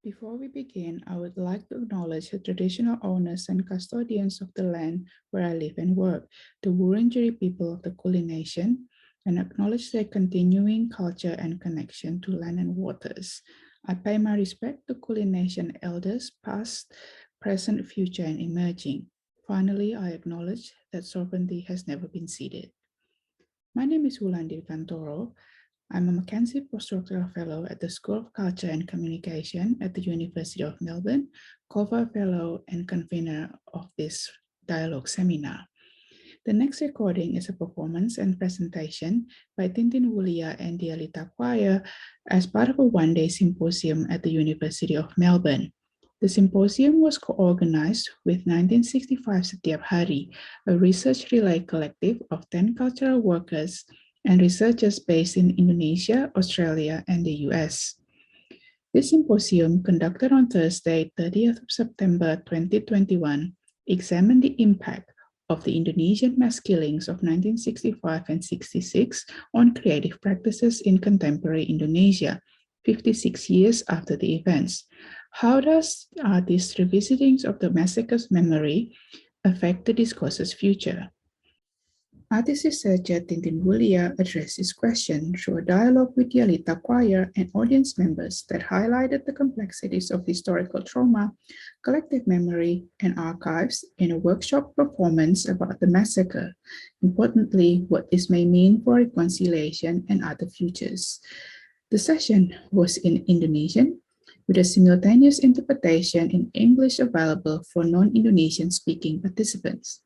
Before we begin, I would like to acknowledge the traditional owners and custodians of the land where I live and work, the Wurundjeri people of the Kulin Nation, and acknowledge their continuing culture and connection to land and waters. I pay my respect to Kulin Nation elders, past, present, future, and emerging. Finally, I acknowledge that sovereignty has never been ceded. My name is Wulandir Kantoro. I'm a Mackenzie Postdoctoral Fellow at the School of Culture and Communication at the University of Melbourne, Culver Fellow and convener of this dialogue seminar. The next recording is a performance and presentation by Tintin Wulia and the Alita Choir as part of a one-day symposium at the University of Melbourne. The symposium was co-organized with 1965 Setiap Hari, a research relay collective of 10 cultural workers and researchers based in Indonesia, Australia, and the US. This symposium, conducted on Thursday, 30th of September 2021, examined the impact of the Indonesian mass killings of 1965 and 66 on creative practices in contemporary Indonesia, 56 years after the events. How does this revisiting of the massacre's memory affect the discourse's future? Artist researcher Tintin Wulia addressed this question through a dialogue with the Alita Choir and audience members that highlighted the complexities of historical trauma, collective memory, and archives in a workshop performance about the massacre. Importantly, what this may mean for reconciliation and other futures. The session was in Indonesian, with a simultaneous interpretation in English available for non-Indonesian speaking participants.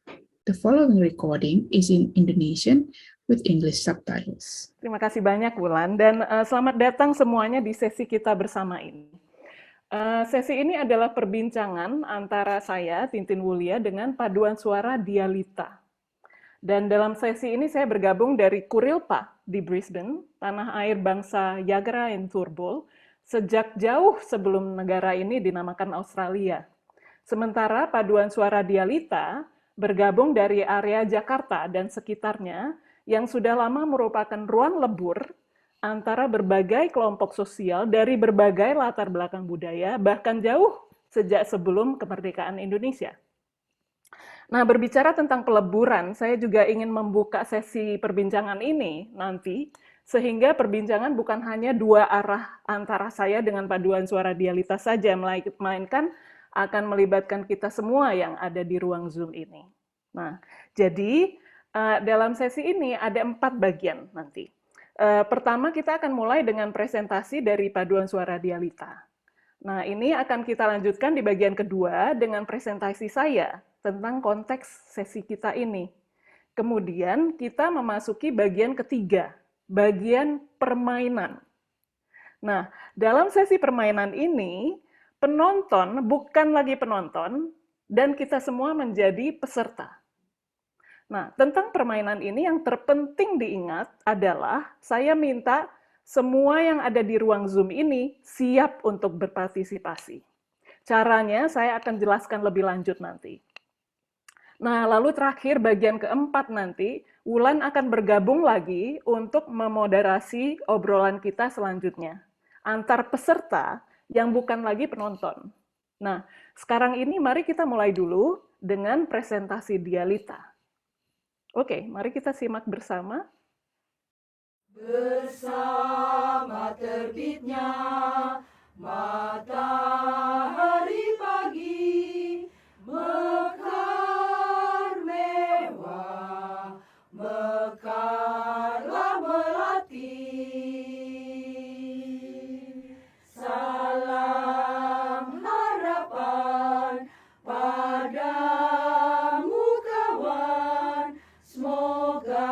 The following recording is in Indonesian with English subtitles. Terima kasih banyak Wulan dan selamat datang semuanya di sesi kita bersama ini. Sesi ini adalah perbincangan antara saya, Tintin Wulia, dengan paduan suara Dialita. Dan dalam sesi ini saya bergabung dari Kurilpa di Brisbane, tanah air bangsa Jagera dan Turrbal, sejak jauh sebelum negara ini dinamakan Australia. Sementara paduan suara Dialita bergabung dari area Jakarta dan sekitarnya yang sudah lama merupakan ruang lebur antara berbagai kelompok sosial dari berbagai latar belakang budaya, bahkan jauh sejak sebelum kemerdekaan Indonesia. Nah, berbicara tentang peleburan, saya juga ingin membuka sesi perbincangan ini nanti, sehingga perbincangan bukan hanya dua arah antara saya dengan paduan suara Dialita saja, melainkan akan melibatkan kita semua yang ada di ruang Zoom ini. Nah, jadi dalam sesi ini ada 4 bagian nanti. Pertama kita akan mulai dengan presentasi dari paduan suara Dialita. Nah, ini akan kita lanjutkan di bagian kedua dengan presentasi saya tentang konteks sesi kita ini. Kemudian kita memasuki bagian ketiga, bagian permainan. Nah, dalam sesi permainan ini, penonton bukan lagi penonton, dan kita semua menjadi peserta. Nah, tentang permainan ini yang terpenting diingat adalah saya minta semua yang ada di ruang Zoom ini siap untuk berpartisipasi. Caranya saya akan jelaskan lebih lanjut nanti. Nah, lalu terakhir bagian keempat nanti, Wulan akan bergabung lagi untuk memoderasi obrolan kita selanjutnya antar peserta yang bukan lagi penonton. Nah, sekarang ini mari kita mulai dulu dengan presentasi Dialita. Oke, mari kita simak bersama. Bersama terbitnya matahari pagi, mekar mewah, mekarlah melati. Salam harapan padamu kawan, semoga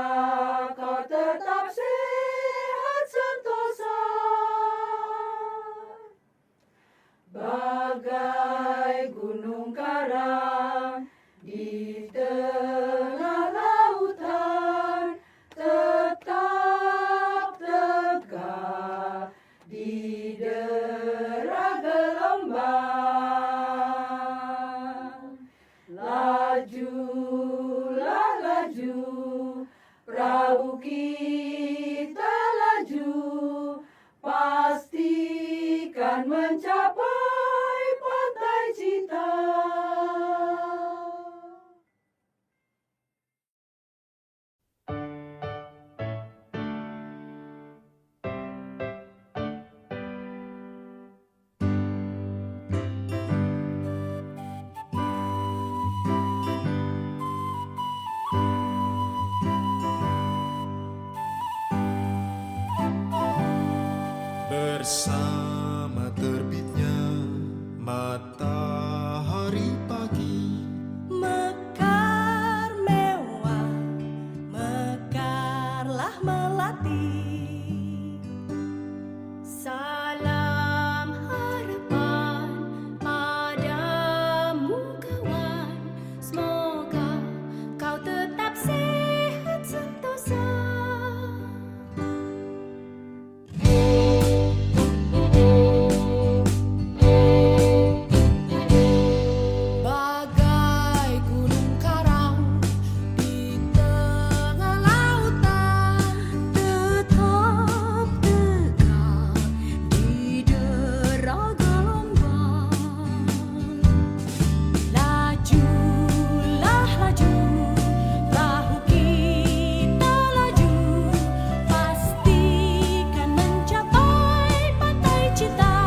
kau tetap sehat sentosa. Bagai gunung karang di tengah lautan, tetap tegak di dera gelombang. Lajulah laju, perahu kita laju, pastikan mencapai bersama terbitnya matahari pagi. Mekar mewah, mekarlah melati. Salam harapan padamu kawan, semoga kau tetap sehat sentosa. Bagai gunung karang di tengah lautan, tetap tegak di dera gelombang. Lajulah laju, perahu kita laju, pastikan mencapai pantai cinta.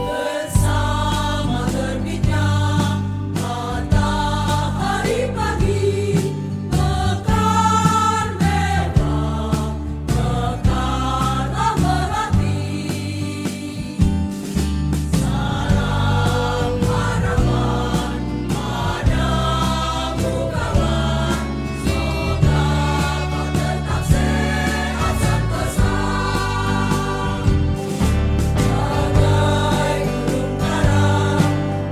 Bersama terbitnya matahari pagi, mekar mewah, mekarlah melati. Salam harapan padamu kawan, semoga kau tetap sehat sentosa. Bagai gunung karang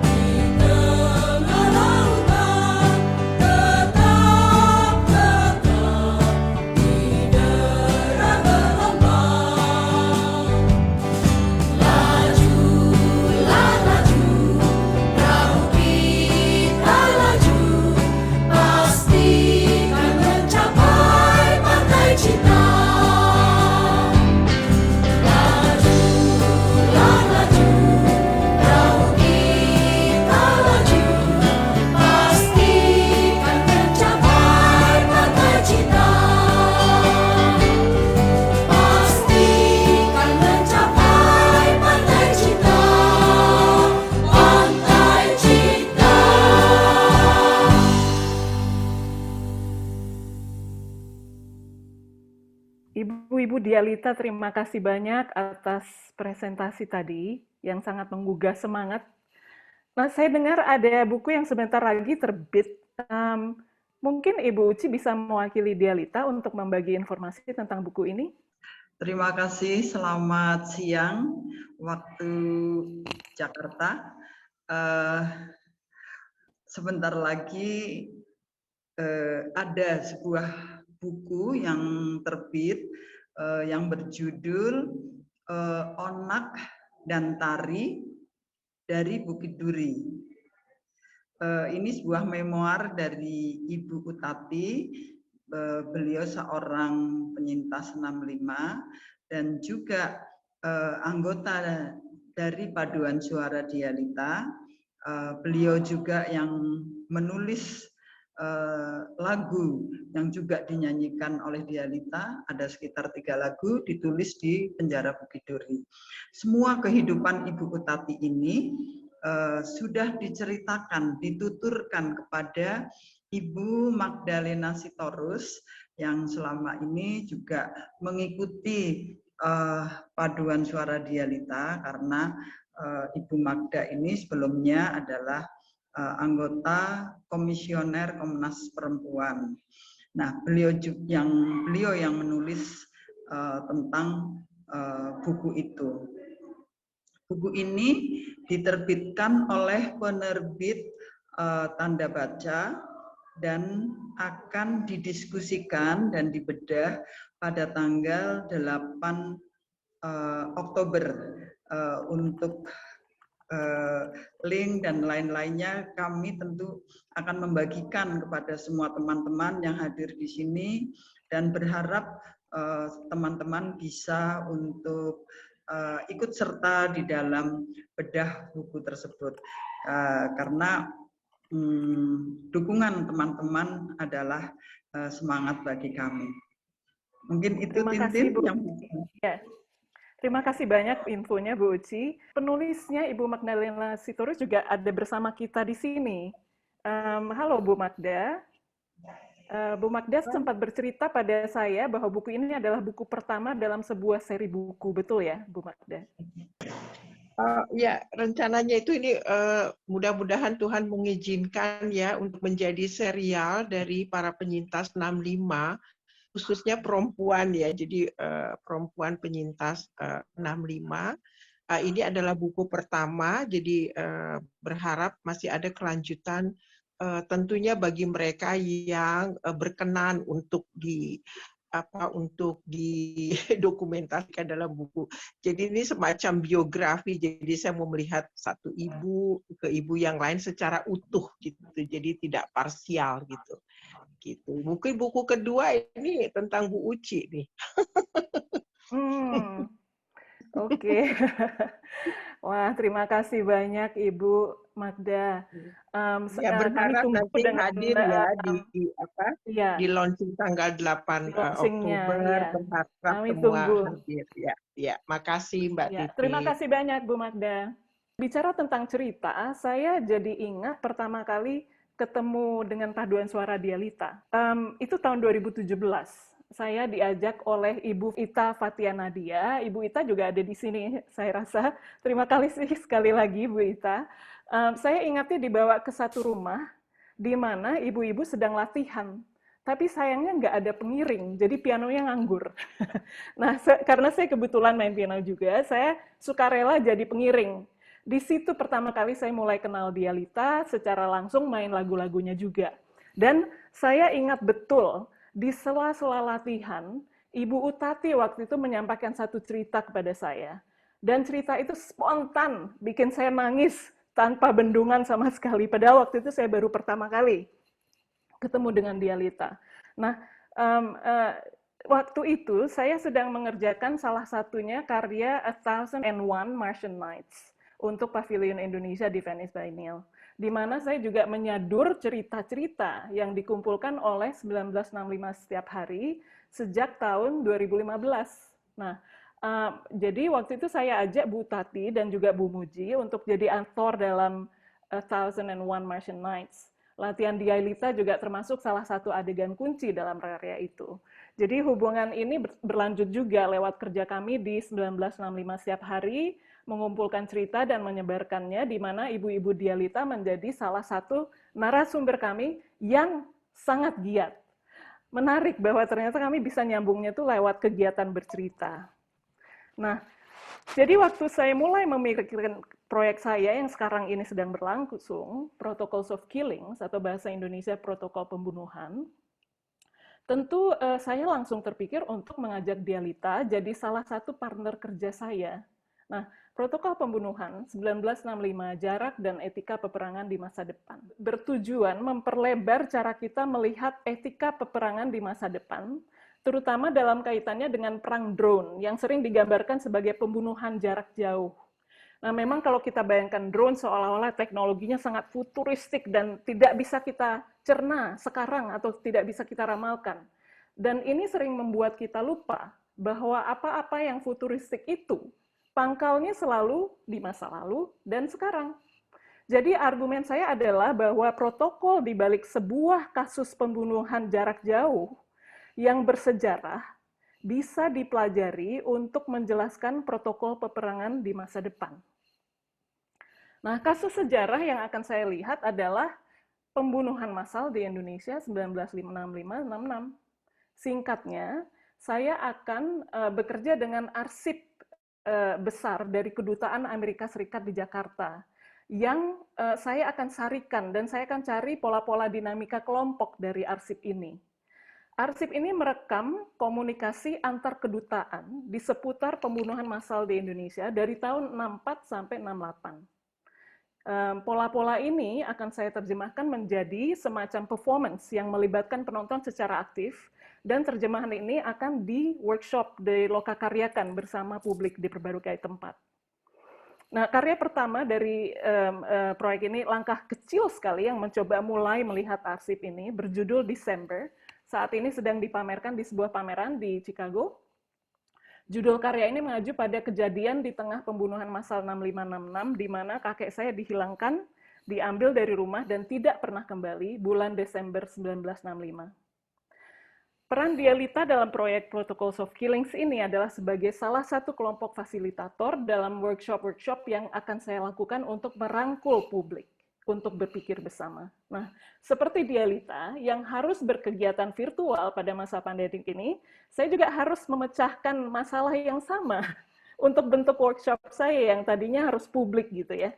di tengah lautan, tetap tegak di dera gelombang. Lajulah laju, perahu kita laju, pastikan mencapai pantai cinta. Lajulah laju, perahu kita laju, pastikan mencapai pantai cinta. Pastikan mencapai pantai cinta. Pantai cinta. Ibu-ibu Dialita, terima kasih banyak atas presentasi tadi yang sangat menggugah semangat. Nah, saya dengar ada buku yang sebentar lagi terbit. Mungkin Ibu Uci bisa mewakili Dialita untuk membagi informasi tentang buku ini. Terima kasih, selamat siang waktu Jakarta. Sebentar lagi ada sebuah buku yang terbit yang berjudul Onak dan Tari dari Bukit Duri. Ini sebuah memoir dari Ibu Utati. Beliau seorang penyintas 65 dan juga anggota dari Paduan Suara Dialita. Beliau juga yang menulis lagu yang juga dinyanyikan oleh Dialita. Ada sekitar 3 lagu ditulis di penjara Bukit Duri. Semua kehidupan Ibu Utati ini sudah diceritakan, dituturkan kepada Ibu Magdalena Sitorus yang selama ini juga mengikuti Paduan Suara Dialita, karena Ibu Magda ini sebelumnya adalah anggota Komisioner Komnas Perempuan. Nah, beliau yang menulis tentang buku itu. Buku ini diterbitkan oleh penerbit Tanda Baca dan akan didiskusikan dan dibedah pada tanggal 8 Oktober. Untuk link dan lain-lainnya kami tentu akan membagikan kepada semua teman-teman yang hadir di sini dan berharap teman-teman bisa untuk ikut serta di dalam bedah buku tersebut, karena dukungan teman-teman adalah semangat bagi kami. Mungkin itu Terima kasih, Bu. yang Ya. Terima kasih banyak infonya Bu Uci. Penulisnya Ibu Magdalena Sitorus juga ada bersama kita di sini. Halo Bu Magda. Bu Magda sempat bercerita pada saya bahwa buku ini adalah buku pertama dalam sebuah seri buku, betul ya Bu Magda? Ya, rencananya itu ini mudah-mudahan Tuhan mengizinkan ya untuk menjadi serial dari para penyintas 65, khususnya perempuan ya. Jadi perempuan penyintas 65. Ini adalah buku pertama, jadi berharap masih ada kelanjutan tentunya bagi mereka yang berkenan untuk didokumentasikan dalam buku. Jadi ini semacam biografi. Jadi saya mau melihat satu ibu ke ibu yang lain secara utuh gitu. Jadi tidak parsial gitu. Mungkin buku kedua ini tentang Bu Uci nih. Oke. Wah, terima kasih banyak Ibu Magda. Ya, berharap nanti hadir ya di launching tanggal 8 Oktober. Ya. Berharap kami semua tunggu. hadir. Ya, makasih Mbak Titi. Terima kasih banyak Bu Magda. Bicara tentang cerita, saya jadi ingat pertama kali ketemu dengan paduan suara Dialita. Itu tahun 2017. Saya diajak oleh Ibu Ita Fatia Nadia. Ibu Ita juga ada di sini, saya rasa. Terima kasih sekali lagi, Bu Ita. Saya ingatnya dibawa ke satu rumah, di mana ibu-ibu sedang latihan. Tapi sayangnya nggak ada pengiring, jadi pianonya nganggur. Nah, karena saya kebetulan main piano juga, saya sukarela jadi pengiring. Di situ pertama kali saya mulai kenal Dialita, secara langsung main lagu-lagunya juga. Dan saya ingat betul, di sela-sela latihan, Ibu Utati waktu itu menyampaikan satu cerita kepada saya. Dan cerita itu spontan, bikin saya nangis tanpa bendungan sama sekali. Padahal waktu itu saya baru pertama kali ketemu dengan Dialita. Nah, waktu itu saya sedang mengerjakan salah satunya karya 1001 Martian Nights untuk Pavilion Indonesia di Venice Biennial, di mana saya juga menyadur cerita-cerita yang dikumpulkan oleh 1965 setiap hari sejak tahun 2015. Nah, jadi waktu itu saya ajak Bu Tati dan juga Bu Muji untuk jadi aktor dalam 1001 Martian Nights. Latihan Dialita juga termasuk salah satu adegan kunci dalam karya itu. Jadi hubungan ini berlanjut juga lewat kerja kami di 1965 setiap hari, mengumpulkan cerita dan menyebarkannya, di mana ibu-ibu Dialita menjadi salah satu narasumber kami yang sangat giat. Menarik bahwa ternyata kami bisa nyambungnya tuh lewat kegiatan bercerita. Nah, jadi waktu saya mulai memikirkan proyek saya yang sekarang ini sedang berlangsung, Protocols of Killings, atau bahasa Indonesia Protokol Pembunuhan, tentu saya langsung terpikir untuk mengajak Dialita jadi salah satu partner kerja saya. Nah, Protokol Pembunuhan 1965, Jarak dan Etika Peperangan di Masa Depan, bertujuan memperlebar cara kita melihat etika peperangan di masa depan, terutama dalam kaitannya dengan perang drone yang sering digambarkan sebagai pembunuhan jarak jauh. Nah, memang kalau kita bayangkan drone seolah-olah teknologinya sangat futuristik dan tidak bisa kita cerna sekarang atau tidak bisa kita ramalkan. Dan ini sering membuat kita lupa bahwa apa-apa yang futuristik itu pangkalnya selalu di masa lalu dan sekarang. Jadi argumen saya adalah bahwa protokol di balik sebuah kasus pembunuhan jarak jauh yang bersejarah bisa dipelajari untuk menjelaskan protokol peperangan di masa depan. Nah, kasus sejarah yang akan saya lihat adalah pembunuhan massal di Indonesia 1965-66. Singkatnya, saya akan bekerja dengan arsip besar dari Kedutaan Amerika Serikat di Jakarta yang saya akan sarikan dan saya akan cari pola-pola dinamika kelompok dari arsip ini. Arsip ini merekam komunikasi antar kedutaan di seputar pembunuhan massal di Indonesia dari tahun 64 sampai 68. Pola-pola ini akan saya terjemahkan menjadi semacam performance yang melibatkan penonton secara aktif, dan terjemahan ini akan di workshop, di lokakaryakan bersama publik di berbagai tempat. Nah, karya pertama dari proyek ini, langkah kecil sekali yang mencoba mulai melihat arsip ini, berjudul December. Saat ini sedang dipamerkan di sebuah pameran di Chicago. Judul karya ini mengacu pada kejadian di tengah pembunuhan massal 6566, di mana kakek saya dihilangkan, diambil dari rumah, dan tidak pernah kembali bulan Desember 1965. Peran Dialita dalam proyek Protocols of Killings ini adalah sebagai salah satu kelompok fasilitator dalam workshop-workshop yang akan saya lakukan untuk merangkul publik untuk berpikir bersama. Nah, seperti Dialita yang harus berkegiatan virtual pada masa pandemi ini, saya juga harus memecahkan masalah yang sama untuk bentuk workshop saya yang tadinya harus publik gitu ya.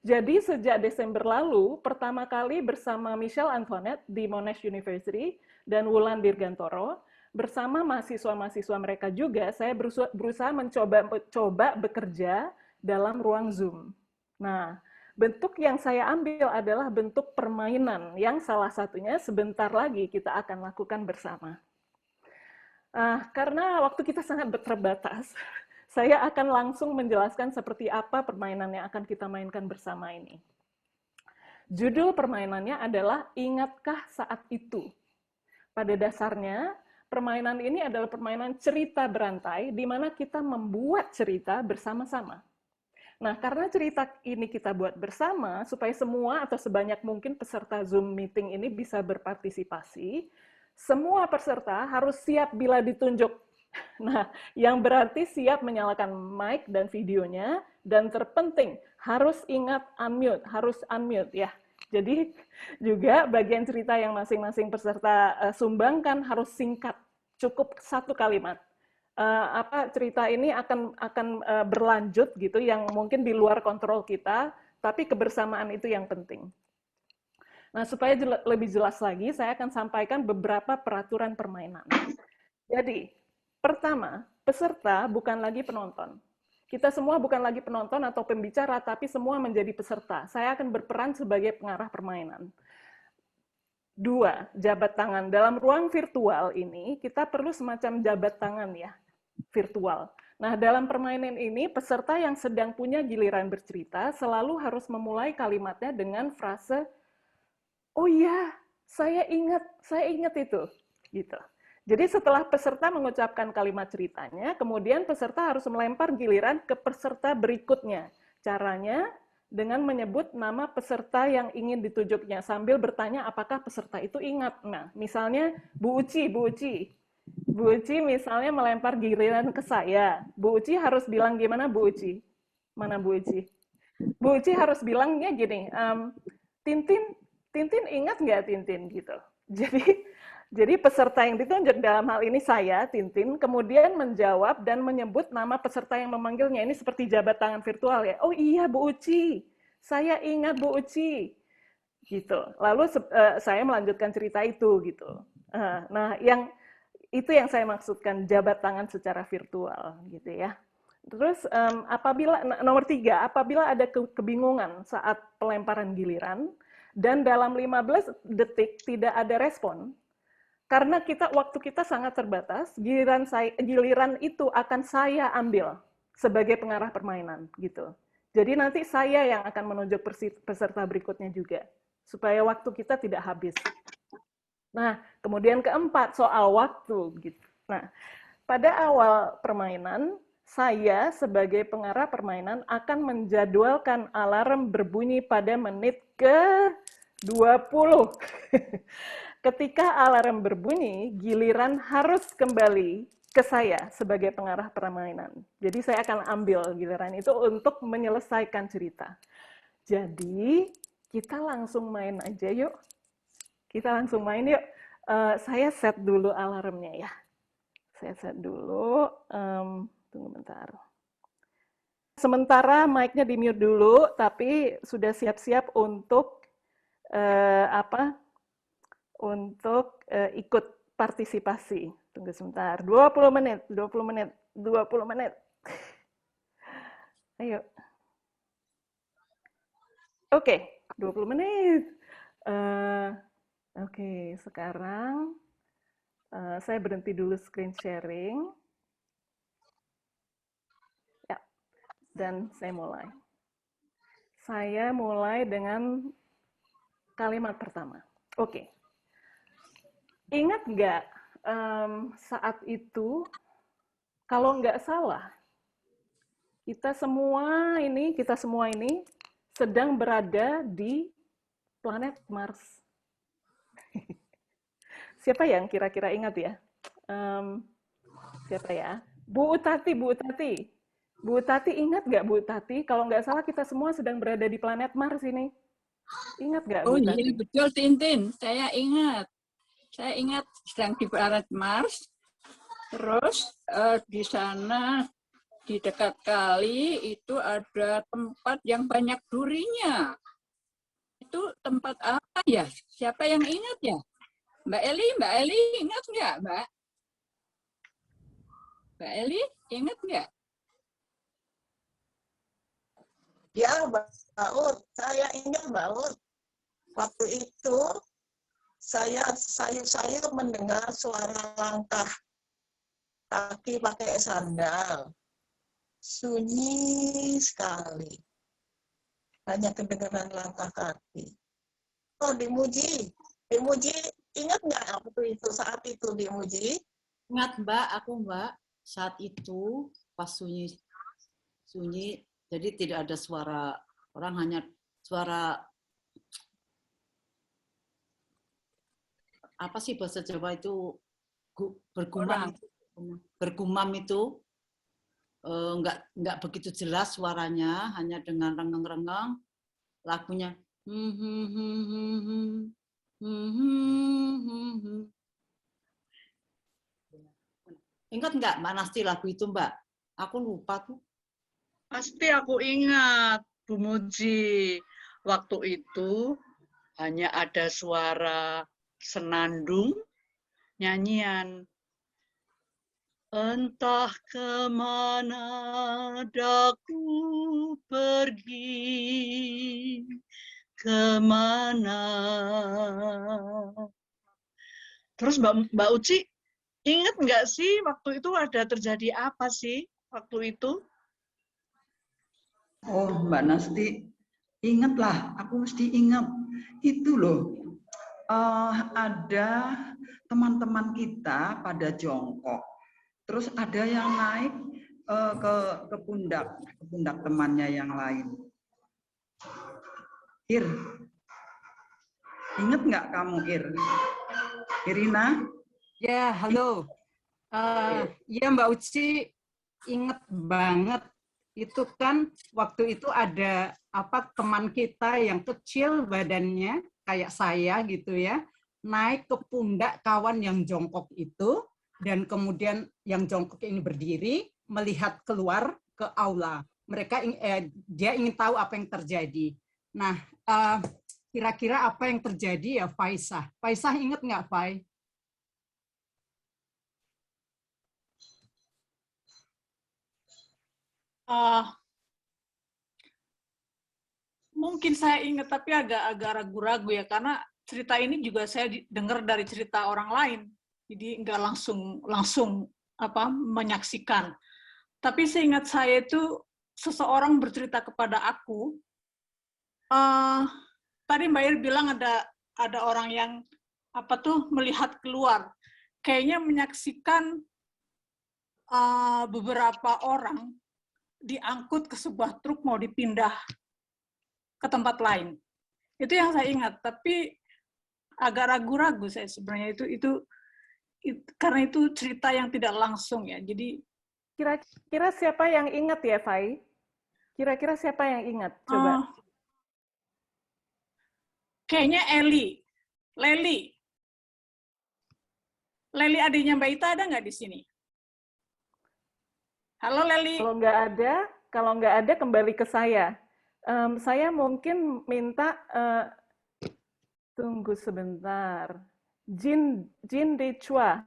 Jadi sejak Desember lalu, pertama kali bersama Michelle Antoinette di Monash University dan Wulan Dirgantoro, bersama mahasiswa-mahasiswa mereka juga, saya berusaha mencoba bekerja dalam ruang Zoom. Nah, bentuk yang saya ambil adalah bentuk permainan, yang salah satunya sebentar lagi kita akan lakukan bersama. Karena waktu kita sangat terbatas, saya akan langsung menjelaskan seperti apa permainan yang akan kita mainkan bersama ini. Judul permainannya adalah Ingatkah Saat Itu? Pada dasarnya, permainan ini adalah permainan cerita berantai, di mana kita membuat cerita bersama-sama. Nah, karena cerita ini kita buat bersama, supaya semua atau sebanyak mungkin peserta Zoom meeting ini bisa berpartisipasi, semua peserta harus siap bila ditunjuk. Nah, yang berarti siap menyalakan mic dan videonya, dan terpenting, harus ingat harus unmute ya. Jadi juga bagian cerita yang masing-masing peserta sumbangkan harus singkat, cukup 1 kalimat. Cerita ini akan berlanjut gitu, yang mungkin di luar kontrol kita, tapi kebersamaan itu yang penting. Nah, supaya lebih jelas lagi, saya akan sampaikan beberapa peraturan permainan. Jadi, pertama, peserta bukan lagi penonton. Kita semua bukan lagi penonton atau pembicara, tapi semua menjadi peserta. Saya akan berperan sebagai pengarah permainan. 2, jabat tangan. Dalam ruang virtual ini, kita perlu semacam jabat tangan ya, virtual. Nah, dalam permainan ini, peserta yang sedang punya giliran bercerita selalu harus memulai kalimatnya dengan frase, "Oh iya, saya ingat itu." Gitu. Jadi setelah peserta mengucapkan kalimat ceritanya, kemudian peserta harus melempar giliran ke peserta berikutnya. Caranya dengan menyebut nama peserta yang ingin ditunjuknya, sambil bertanya apakah peserta itu ingat. Nah, misalnya Bu Uci misalnya melempar giliran ke saya. Bu Uci harus bilang gimana Bu Uci? Mana Bu Uci? Bu Uci harus bilangnya gini, Tintin ingat nggak Tintin? Gitu. Jadi peserta yang ditunjuk dalam hal ini saya, Tintin, kemudian menjawab dan menyebut nama peserta yang memanggilnya. Ini seperti jabat tangan virtual ya. Oh iya Bu Uci, saya ingat Bu Uci. Gitu. Lalu saya melanjutkan cerita itu gitu. Nah, itu yang saya maksudkan jabat tangan secara virtual gitu ya. Terus nomor 3, apabila ada kebingungan saat pelemparan giliran dan dalam 15 detik tidak ada respon, karena waktu kita sangat terbatas, giliran itu akan saya ambil sebagai pengarah permainan gitu. Jadi nanti saya yang akan menunjuk peserta berikutnya juga, supaya waktu kita tidak habis. Nah, kemudian keempat, soal waktu gitu. Nah, pada awal permainan, saya sebagai pengarah permainan akan menjadwalkan alarm berbunyi pada menit ke-20. Ketika alarm berbunyi, giliran harus kembali ke saya sebagai pengarah permainan. Jadi saya akan ambil giliran itu untuk menyelesaikan cerita. Jadi kita langsung main aja yuk. Saya set dulu alarmnya ya. Saya set dulu. Tunggu bentar. Sementara mic-nya di-mute dulu, tapi sudah siap-siap untuk ikut partisipasi. Tunggu sebentar. 20 menit. Ayo. Oke, 20 menit. Oke, sekarang saya berhenti dulu screen sharing. Ya, dan saya mulai. Saya mulai dengan kalimat pertama. Oke. Ingat nggak saat itu Kalau nggak salah, kita semua ini sedang berada di planet Mars. Siapa yang kira-kira ingat ya? Siapa ya? Bu Utati. Bu Tati ingat nggak Bu Tati? Kalau nggak salah kita semua sedang berada di planet Mars ini. Ingat nggak Oh Bu iya, Tati? betul Tintin. Saya ingat sedang di planet Mars. Terus di sana di dekat kali itu ada tempat yang banyak durinya. Itu tempat apa ya? Siapa yang ingat ya? Mbak Eli ingat nggak, Mbak? Mbak Eli ingat nggak? Ya, Mbak Ut, saya ingat Mbak Ut. Waktu itu saya mendengar suara langkah kaki pakai sandal. Sunyi sekali. Hanya kedengaran langkah kaki. Oh, Dimuji ingat nggak waktu itu, saat itu Dimuji? Ingat Mbak, aku Mbak, saat itu pas sunyi, jadi tidak ada suara orang, hanya suara apa sih bahasa Jawa itu bergumam itu nggak begitu jelas suaranya, hanya dengan rengeng-rengeng lagunya. Ingat nggak Mbak Nasti lagu itu Mbak? Aku lupa tuh. Pasti aku ingat, Bu Muji. Waktu itu hanya ada suara senandung, nyanyian. Entah kemana daku pergi, kemana. Terus Mbak Uci, ingat nggak sih waktu itu ada terjadi apa sih waktu itu? Oh, Mbak Nasti, ingatlah, aku mesti ingat. Itu loh, ada teman-teman kita pada jongkok. Terus ada yang naik ke pundak temannya yang lain. Ir, ingat nggak kamu, Ir? Irina? Ya, halo. Ya Mbak Uci, inget banget. Itu kan waktu itu ada teman kita yang kecil badannya, kayak saya gitu ya, naik ke pundak kawan yang jongkok itu, dan kemudian yang jongkok ini berdiri, melihat keluar ke aula. Dia ingin tahu apa yang terjadi. Nah, kira-kira apa yang terjadi ya Faisah? Faisah ingat nggak, Fai? Mungkin saya ingat, tapi agak ragu-ragu ya, karena cerita ini juga saya dengar dari cerita orang lain, jadi nggak langsung menyaksikan. Tapi seingat saya itu seseorang bercerita kepada aku. Tadi Mbak Ir bilang ada orang yang melihat keluar, kayaknya menyaksikan beberapa orang diangkut ke sebuah truk mau dipindah ke tempat lain. Itu yang saya ingat, tapi agak ragu-ragu saya sebenarnya itu karena itu cerita yang tidak langsung ya. Jadi kira-kira siapa yang ingat ya, Fai? Kira-kira siapa yang ingat? Coba. Kayaknya Leli adiknya Mbak Ita ada nggak di sini? Halo Leli. Kalau nggak ada kembali ke saya. Saya mungkin minta tunggu sebentar. Jin Dechua,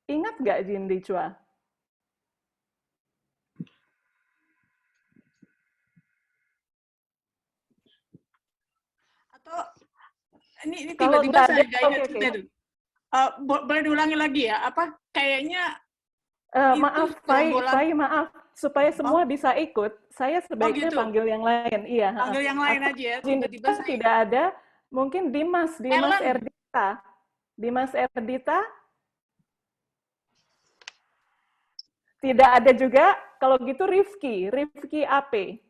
ingat nggak Jin Dechua? Atau ini tiba-tiba saya nggak ingat cerita itu. Boleh diulangi lagi ya? Kayaknya maaf, Fai, maaf. Supaya semua bisa ikut, saya sebaiknya panggil yang lain. Iya. Panggil yang lain aja ya. Tiba-tiba tidak ada, mungkin Dimas Erdita. Dimas Erdita? Tidak ada juga. Kalau gitu Rifki AP.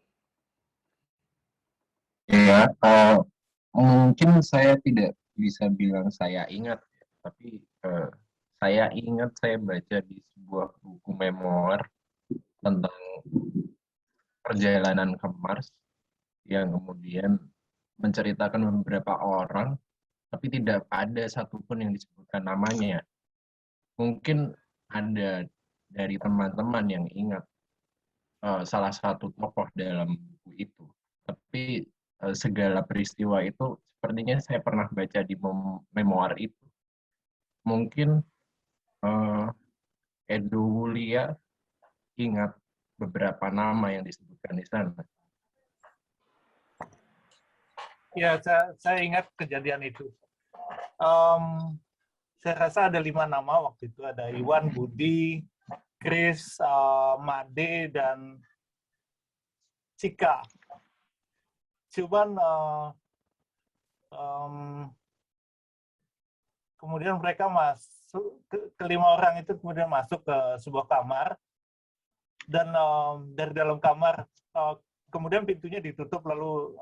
Ya, mungkin saya tidak bisa bilang saya ingat, tapi saya ingat saya baca di sebuah buku memoir tentang perjalanan ke Mars yang kemudian menceritakan beberapa orang, tapi tidak ada satupun yang disebutkan namanya. Mungkin ada dari teman-teman yang ingat salah satu tokoh dalam buku itu, tapi segala peristiwa itu sepertinya saya pernah baca di memoir itu. Mungkin Edo Wulia ingat beberapa nama yang disebutkan di sana. Ya, saya ingat kejadian itu. Saya rasa ada 5 nama waktu itu. Ada Iwan, Budi, Chris, Made, dan Cika. Cuman kemudian mereka masuk, kelima orang itu kemudian masuk ke sebuah kamar. Dan dari dalam kamar, kemudian pintunya ditutup, lalu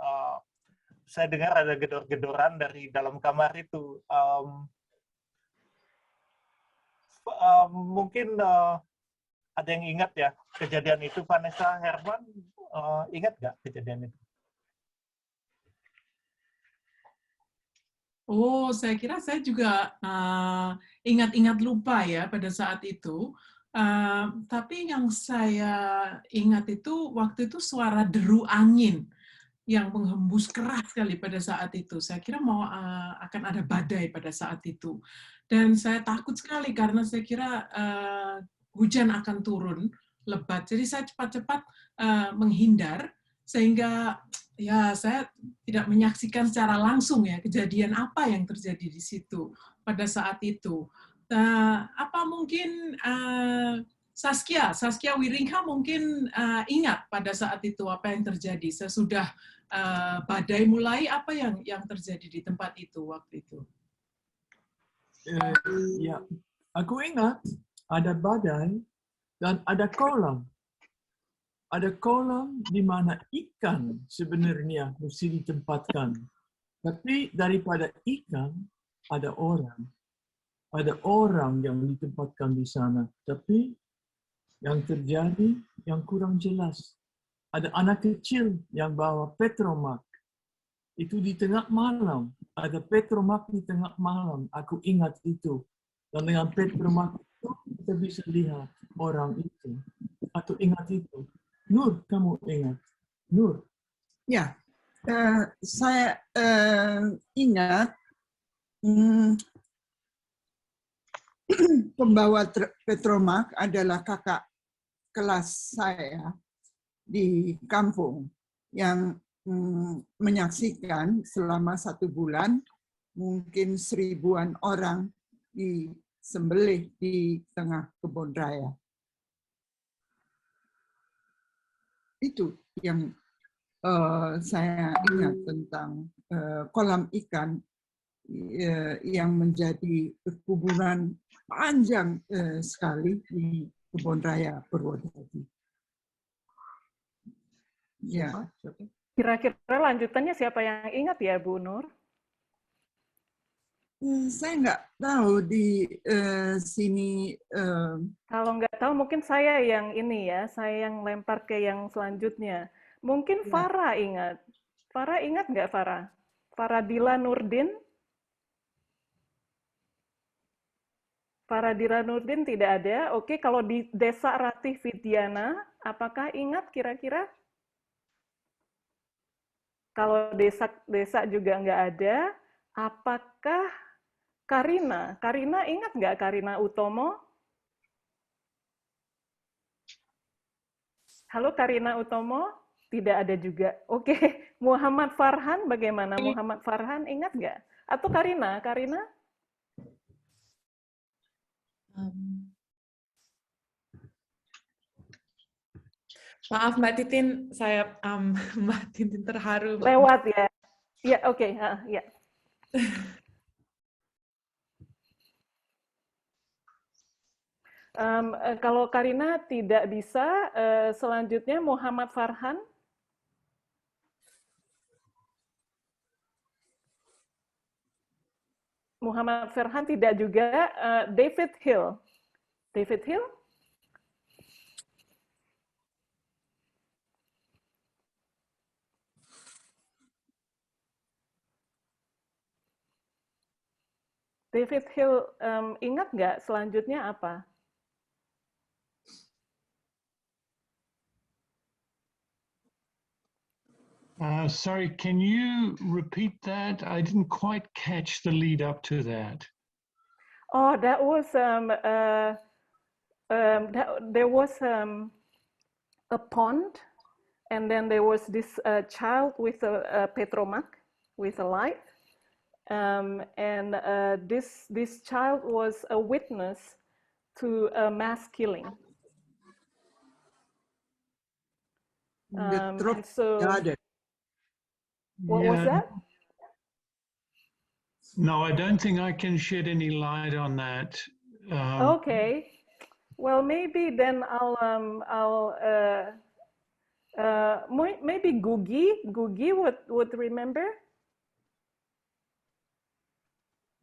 saya dengar ada gedor-gedoran dari dalam kamar itu. Mungkin ada yang ingat ya kejadian itu. Vanessa Herman, ingat nggak kejadian itu? Oh, saya kira saya juga ingat-ingat lupa ya pada saat itu. Tapi yang saya ingat itu waktu itu suara deru angin yang menghembus keras sekali pada saat itu. Saya kira akan ada badai pada saat itu. Dan saya takut sekali karena saya kira hujan akan turun lebat. Jadi saya cepat-cepat menghindar sehingga ya saya tidak menyaksikan secara langsung ya kejadian apa yang terjadi di situ pada saat itu. Apa mungkin Saskia Wiringha mungkin ingat pada saat itu apa yang terjadi sesudah badai mulai, apa yang terjadi di tempat itu waktu itu? Ya, aku ingat ada badai dan ada kolam. Ada kolam di mana ikan sebenarnya mesti ditempatkan. Tapi daripada ikan, ada orang. Ada orang yang ditempatkan di sana. Tapi yang terjadi yang kurang jelas. Ada anak kecil yang bawa petromak. Itu di tengah malam. Ada petromak di tengah malam. Aku ingat itu. Dan dengan petromak itu, kita bisa lihat orang itu. Aku ingat itu. Nur, kamu ingat? Nur? Ya, saya ingat pembawa petromak adalah kakak kelas saya di kampung yang menyaksikan selama 1 bulan mungkin 1000-an orang disembelih di tengah kebun raya. Itu yang saya ingat tentang kolam ikan yang menjadi kuburan panjang sekali di kebun raya Purwodadi. Ya. Kira-kira lanjutannya siapa yang ingat ya, Bu Nur? Saya nggak tahu di sini. Kalau nggak tahu mungkin saya yang ini ya, saya yang lempar ke yang selanjutnya. Mungkin Farah ingat. Farah ingat nggak Farah? Faradila Nurdin? Faradila Nurdin tidak ada. Oke, kalau di Desa Ratih Vidiana, apakah ingat kira-kira? Kalau desa juga nggak ada, apakah Karina ingat nggak Karina Utomo? Halo Karina Utomo, tidak ada juga. Oke, Muhammad Farhan bagaimana? Muhammad Farhan ingat nggak? Atau Karina? Maaf Mbak Titin, saya Mbak Titin terharu. Lewat ya? Ya oke, ya. Kalau Karina tidak bisa, selanjutnya Muhammad Farhan. Muhammad Farhan tidak juga. David Hill. David Hill? David Hill, ingat nggak selanjutnya apa? Sorry, can you repeat that? I didn't quite catch the lead up to that. Oh, that was there was a pond, and then there was this child with a petromac with a light, and this child was a witness to a mass killing. The truth And so, gathered. what was that? No, I don't think I can shed any light on that. Okay. Well, maybe then maybe Gugi would remember.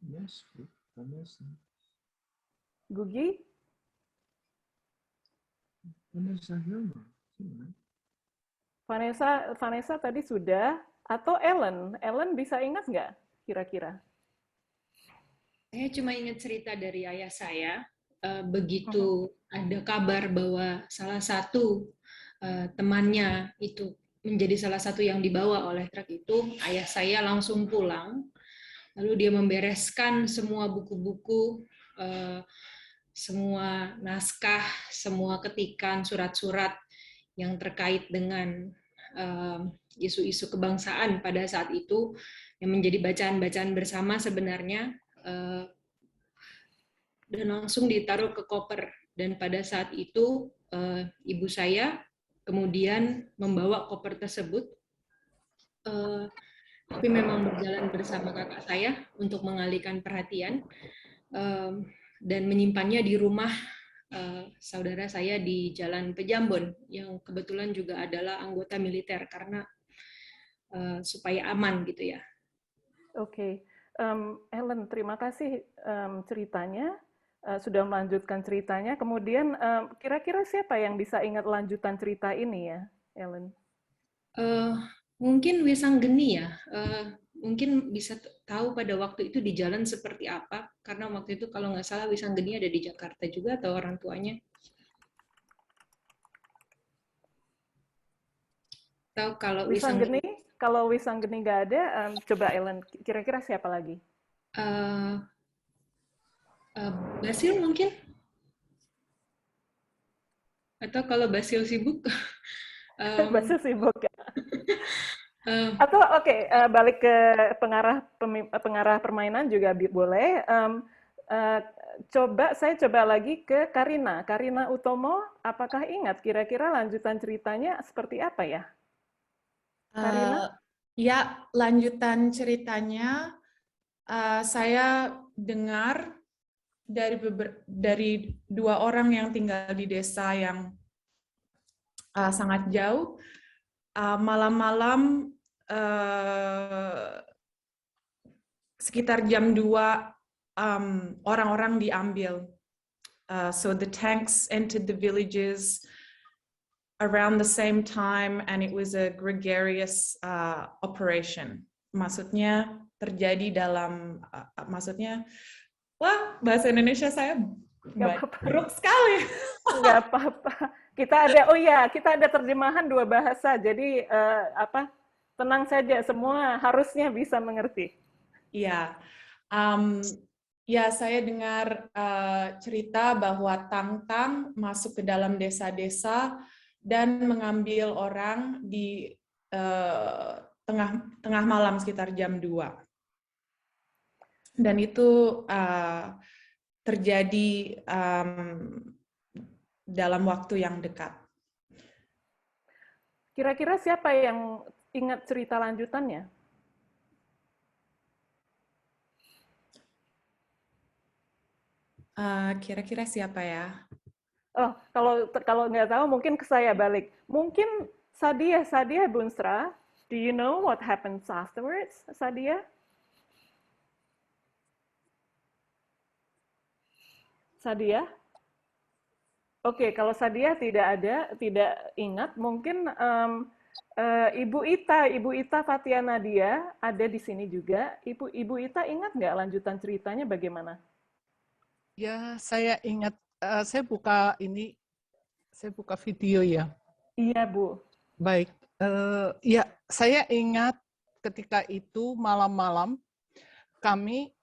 Yes, Vanessa. Gugi? Vanessa Hilmer. Vanessa tadi sudah, atau Ellen bisa ingat nggak kira-kira? Saya cuma ingat cerita dari ayah saya, begitu ada kabar bahwa salah satu temannya itu menjadi salah satu yang dibawa oleh truk itu, ayah saya langsung pulang, lalu dia membereskan semua buku-buku, semua naskah, semua ketikan, surat-surat yang terkait dengan isu-isu kebangsaan pada saat itu, yang menjadi bacaan-bacaan bersama sebenarnya, dan langsung ditaruh ke koper. Dan pada saat itu ibu saya kemudian membawa koper tersebut, tapi memang berjalan bersama kakak saya untuk mengalihkan perhatian, dan menyimpannya di rumah saudara saya di Jalan Pejambon, yang kebetulan juga adalah anggota militer, karena supaya aman gitu ya. Oke. Ellen, terima kasih ceritanya, sudah melanjutkan ceritanya. Kemudian kira-kira siapa yang bisa ingat lanjutan cerita ini ya, Ellen? Mungkin Wisanggeni ya, mungkin bisa tahu pada waktu itu di jalan seperti apa, karena waktu itu kalau nggak salah Wisanggeni ada di Jakarta juga, atau orang tuanya. Tahu kalau Wisanggeni nggak ada, coba Ellen, kira-kira siapa lagi? Basil mungkin? Atau kalau Basil sibuk? Basil sibuk ya. Atau oke, balik ke pengarah permainan juga boleh. Saya coba lagi ke Karina. Karina Utomo, apakah ingat kira-kira lanjutan ceritanya seperti apa ya? Karina? Ya, lanjutan ceritanya saya dengar dari dua orang yang tinggal di desa yang sangat jauh. Malam-malam sekitar jam 2 orang-orang diambil. So the tanks entered the villages around the same time, and it was a gregarious operation. Maksudnya terjadi dalam, wah, bahasa Indonesia saya buruk sekali. Nggak apa-apa. Kita ada terjemahan 2 bahasa. Jadi tenang saja, semua harusnya bisa mengerti. Iya. Ya, saya dengar cerita bahwa Tang-Tang masuk ke dalam desa-desa dan mengambil orang di tengah malam sekitar jam 2. Dan itu terjadi dalam waktu yang dekat. Kira-kira siapa yang ingat cerita lanjutannya? Kira-kira siapa ya? Oh, kalau nggak tahu mungkin ke saya balik. Mungkin Sadia Bunstra, do you know what happens afterwards, Sadia? Sadia? Oke, kalau Sadia tidak ingat, mungkin Ibu Ita Fatia Nadia ada di sini juga. Ibu Ita ingat nggak lanjutan ceritanya bagaimana? Ya, saya ingat. Saya buka video ya. Iya, Bu. Baik. Ya, saya ingat ketika itu malam-malam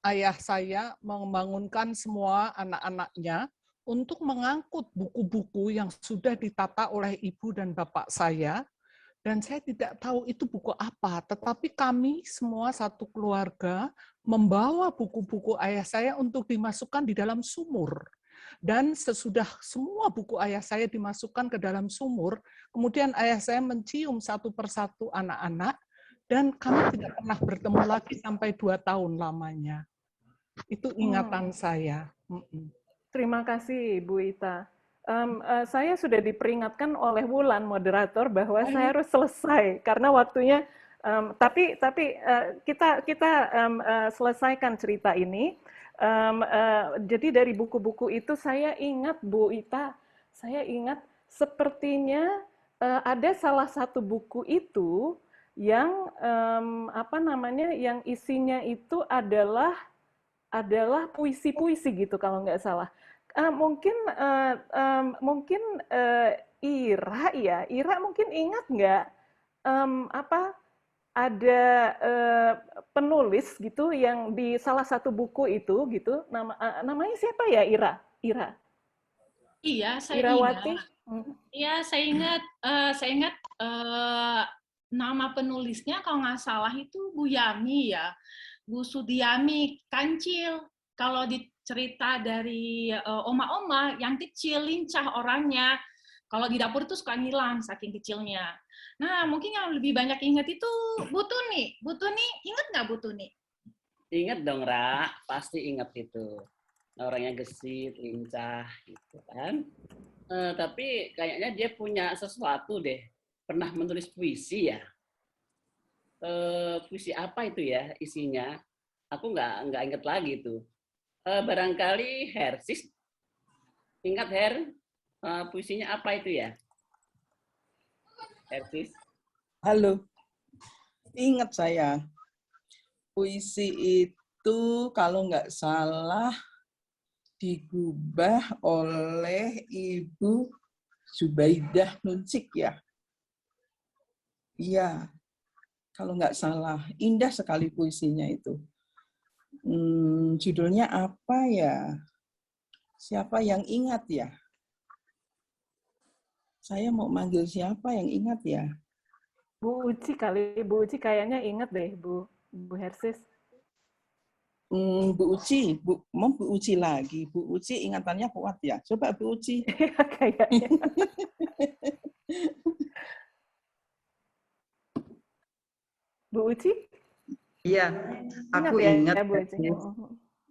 ayah saya membangunkan semua anak-anaknya untuk mengangkut buku-buku yang sudah ditata oleh ibu dan bapak saya. Dan saya tidak tahu itu buku apa, tetapi kami semua satu keluarga membawa buku-buku ayah saya untuk dimasukkan di dalam sumur. Dan sesudah semua buku ayah saya dimasukkan ke dalam sumur, kemudian ayah saya mencium satu persatu anak-anak, dan kami tidak pernah bertemu lagi sampai 2 tahun lamanya. Itu ingatan saya. Terima kasih, Bu Ita. Saya sudah diperingatkan oleh Wulan, moderator, bahwa saya harus selesai karena waktunya. Tapi kita selesaikan cerita ini. Jadi dari buku-buku itu saya ingat, Bu Ita, saya ingat sepertinya ada salah satu buku itu yang yang isinya itu adalah puisi-puisi gitu kalau nggak salah. Mungkin Ira mungkin ingat nggak ada penulis gitu yang di salah satu buku itu gitu, namanya siapa ya, Ira? Iya, saya Irawati? ingat. Iya, saya ingat nama penulisnya kalau nggak salah itu Bu Yami ya, Bu Sudiami Kancil. Kalau cerita dari oma-oma yang kecil, lincah orangnya, kalau di dapur itu suka ngilang saking kecilnya. Nah, mungkin yang lebih banyak ingat itu Bu Tuni. Bu Tuni, ingat nggak Bu Tuni? Ingat dong, Ra. Pasti ingat itu. Orangnya gesit, lincah, gitu kan. Tapi kayaknya dia punya sesuatu deh. Pernah menulis puisi ya? Puisi apa itu ya isinya? Aku nggak ingat lagi itu. Barangkali Hersis. Ingat Her? Puisinya apa itu ya? Hersis? Halo. Ingat saya. Puisi itu kalau nggak salah digubah oleh Ibu Zubaidah Nuncik ya. Iya, kalau nggak salah. Indah sekali puisinya itu. Judulnya apa ya? Siapa yang ingat ya? Saya mau manggil siapa yang ingat ya? Bu Uci kali, Bu Uci kayaknya ingat deh, Bu Hersis. Bu Uci, mau Bu Uci lagi. Bu Uci ingatannya kuat ya. Coba Bu Uci. Kayaknya. Bu Uci? Iya, aku ingat. Ya, Bu Uci.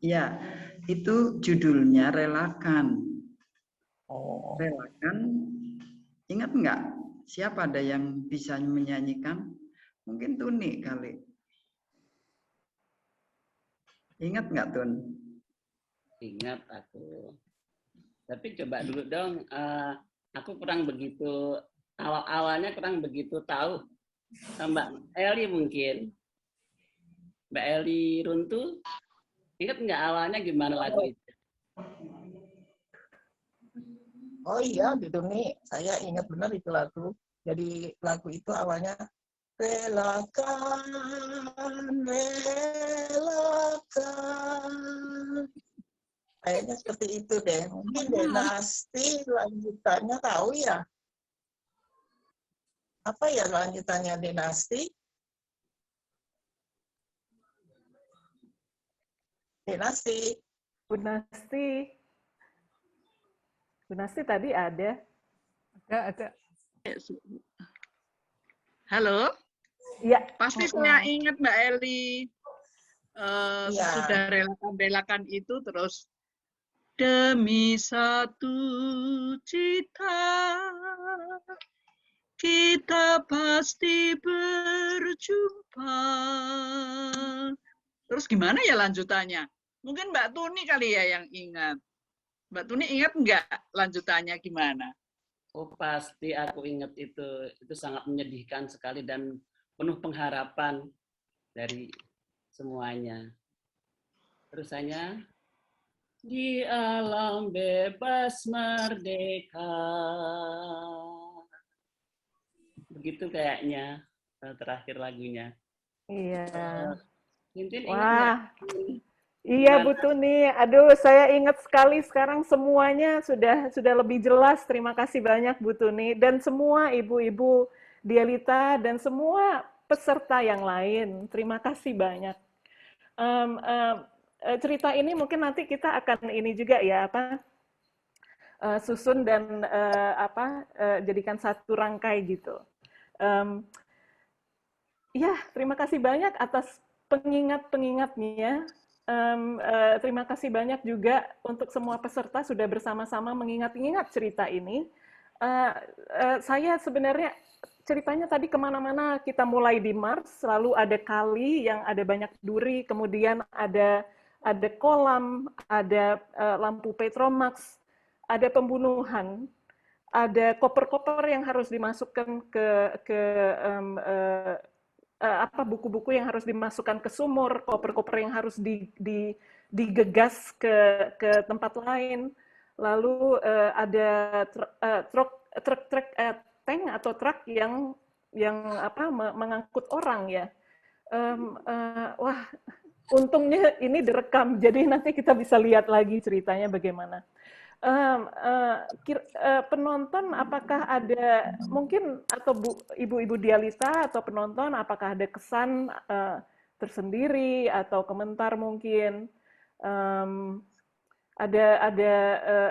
Iya, itu judulnya Relakan. Oh. Relakan. Ingat nggak? Siapa ada yang bisa menyanyikan? Mungkin Tuni kali. Ingat nggak, Tun? Ingat aku. Tapi coba dulu dong. Aku kurang begitu, awal-awalnya kurang begitu tahu. Mbak Eli mungkin. Mbak Eli Runtuh. Ingat nggak awalnya gimana lagu itu? Oh iya, gitu nih. Saya ingat benar itu lagu. Jadi lagu itu awalnya relakan, relakan. Kayaknya seperti itu deh. Mungkin Dinasti lanjutannya tahu ya? Apa ya lanjutannya Dinasti? Dinasti. Bu Nasti tadi ada. Ada. Halo? Iya. Pasti saya ingat Mbak Eli. Ya. Sudah relakan-relakan itu terus demi satu cita, kita pasti berjumpa. Terus gimana ya lanjutannya? Mungkin Mbak Tuni kali ya yang ingat. Mbak Tuni ingat nggak lanjutannya gimana? Oh pasti aku ingat itu sangat menyedihkan sekali dan penuh pengharapan dari semuanya. Terusannya, di alam bebas merdeka. Begitu kayaknya terakhir lagunya. Iya. Tintin ingat Wah, nggak? iya Gimana? Bu Tuni. Aduh, saya ingat sekali sekarang semuanya sudah lebih jelas. Terima kasih banyak Bu Tuni dan semua ibu-ibu Dialita dan semua peserta yang lain. Terima kasih banyak. Cerita ini mungkin nanti kita akan ini juga ya susun dan jadikan satu rangkai gitu. Ya, terima kasih banyak atas pengingat-pengingatnya. Terima kasih banyak juga untuk semua peserta sudah bersama-sama mengingat-ingat cerita ini. Saya sebenarnya ceritanya tadi kemana-mana, kita mulai di Mars, lalu ada kali yang ada banyak duri, kemudian ada kolam, ada lampu Petromax, ada pembunuhan, ada koper-koper yang harus dimasukkan ke buku-buku yang harus dimasukkan ke sumur, koper-koper yang harus digegas ke tempat lain, lalu ada tank atau truk yang mengangkut orang ya. Wah, untungnya ini direkam, jadi nanti kita bisa lihat lagi ceritanya bagaimana. Penonton apakah ada mungkin atau ibu-ibu Dialita atau penonton apakah ada kesan tersendiri atau komentar mungkin ada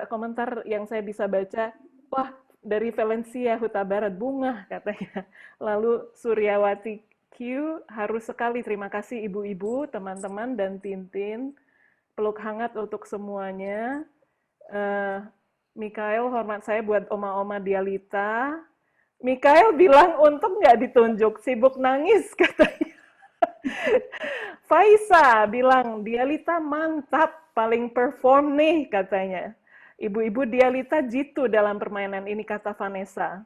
komentar yang saya bisa baca, wah dari Valencia Huta Barat bunga katanya, lalu Suryawati Q harus sekali terima kasih ibu-ibu teman-teman dan Tintin, peluk hangat untuk semuanya. Mikael, hormat saya buat oma-oma Dialita. Mikael bilang untung nggak ditunjuk, sibuk nangis katanya. Faisa bilang Dialita mantap, paling perform nih katanya. Ibu-ibu Dialita jitu dalam permainan ini kata Vanessa.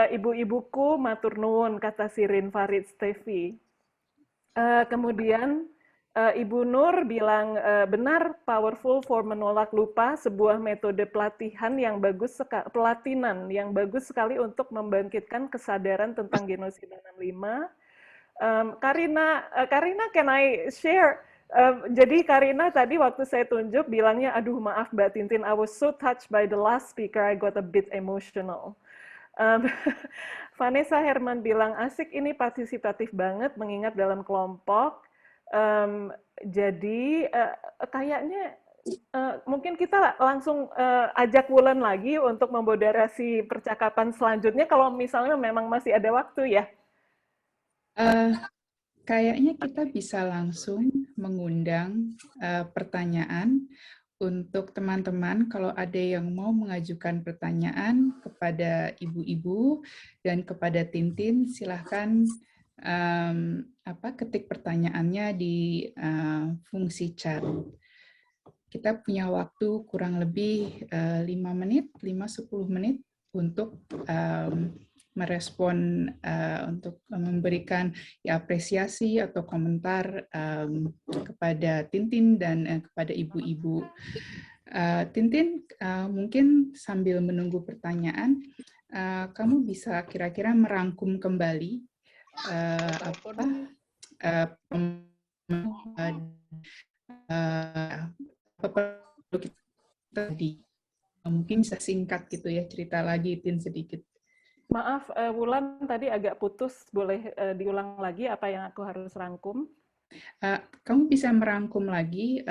Ibu-ibuku matur nuwun kata Sirin Farid Stevi. Kemudian Ibu Nur bilang benar, powerful for menolak lupa, sebuah metode pelatihan yang bagus pelatinan yang bagus sekali untuk membangkitkan kesadaran tentang genosida 65. Karina, can I share? Jadi Karina tadi waktu saya tunjuk bilangnya, aduh maaf Mbak Tintin, I was so touched by the last speaker, I got a bit emotional. Vanessa Herman bilang asik, ini partisipatif banget, mengingat dalam kelompok. Jadi kayaknya mungkin kita langsung ajak Wulan lagi untuk memmoderasi percakapan selanjutnya kalau misalnya memang masih ada waktu ya. Kayaknya kita bisa langsung mengundang pertanyaan untuk teman-teman kalau ada yang mau mengajukan pertanyaan kepada ibu-ibu dan kepada Tintin, silahkan ketik pertanyaannya di fungsi chat. Kita punya waktu kurang lebih 5-10 menit untuk merespon, untuk memberikan apresiasi atau komentar kepada Tintin dan kepada ibu-ibu. Tintin, mungkin sambil menunggu pertanyaan, kamu bisa kira-kira merangkum kembali tadi, mungkin bisa singkat gitu ya, cerita lagi Tin sedikit. Maaf, Wulan tadi agak putus, boleh diulang lagi apa yang aku harus rangkum? Kamu bisa merangkum lagi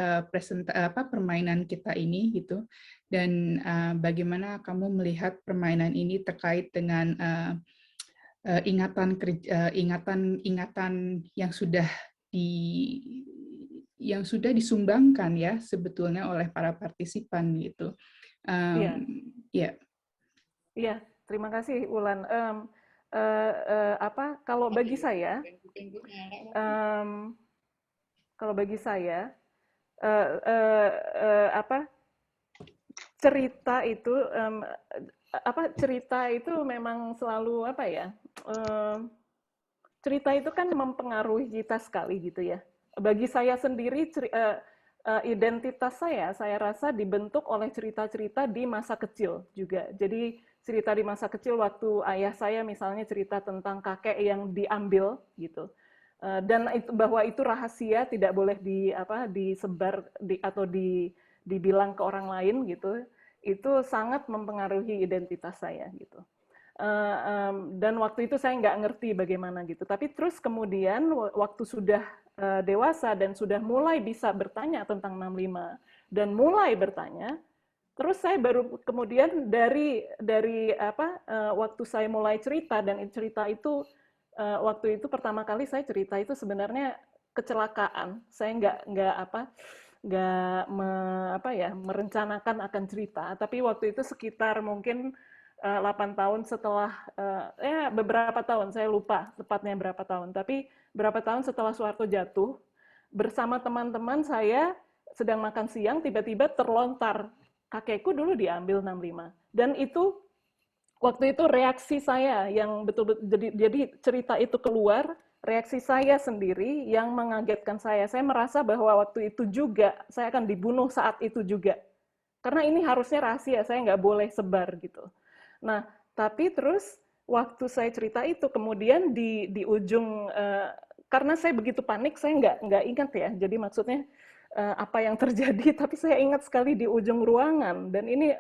permainan kita ini gitu, dan bagaimana kamu melihat permainan ini terkait dengan ingatan yang sudah yang sudah disumbangkan ya sebetulnya oleh para partisipan gitu. Iya. Ya. Iya, terima kasih Ulan. Kalau bagi saya, cerita itu cerita itu memang selalu cerita itu kan mempengaruhi kita sekali gitu ya. Bagi saya sendiri identitas saya rasa dibentuk oleh cerita-cerita di masa kecil juga. Jadi cerita di masa kecil waktu ayah saya misalnya cerita tentang kakek yang diambil gitu. Dan itu bahwa itu rahasia, tidak boleh disebar atau dibilang ke orang lain gitu. Itu sangat mempengaruhi identitas saya gitu. Dan waktu itu saya nggak ngerti bagaimana gitu. Tapi terus kemudian waktu sudah dewasa dan sudah mulai bisa bertanya tentang 65 dan mulai bertanya, terus saya baru kemudian dari waktu saya mulai cerita, dan cerita itu waktu itu pertama kali saya cerita itu sebenarnya kecelakaan. Saya nggak merencanakan akan cerita, tapi waktu itu sekitar mungkin 8 tahun setelah, beberapa tahun, saya lupa tepatnya berapa tahun, tapi berapa tahun setelah Soeharto jatuh, bersama teman-teman saya sedang makan siang, tiba-tiba terlontar, kakekku dulu diambil 65. Dan itu, waktu itu reaksi saya yang betul-betul, jadi cerita itu keluar, reaksi saya sendiri yang mengagetkan saya. Saya merasa bahwa waktu itu juga, saya akan dibunuh saat itu juga. Karena ini harusnya rahasia, saya nggak boleh sebar gitu. Nah, tapi terus waktu saya cerita itu, kemudian di ujung, karena saya begitu panik, saya nggak ingat ya. Jadi maksudnya apa yang terjadi, tapi saya ingat sekali di ujung ruangan. Dan ini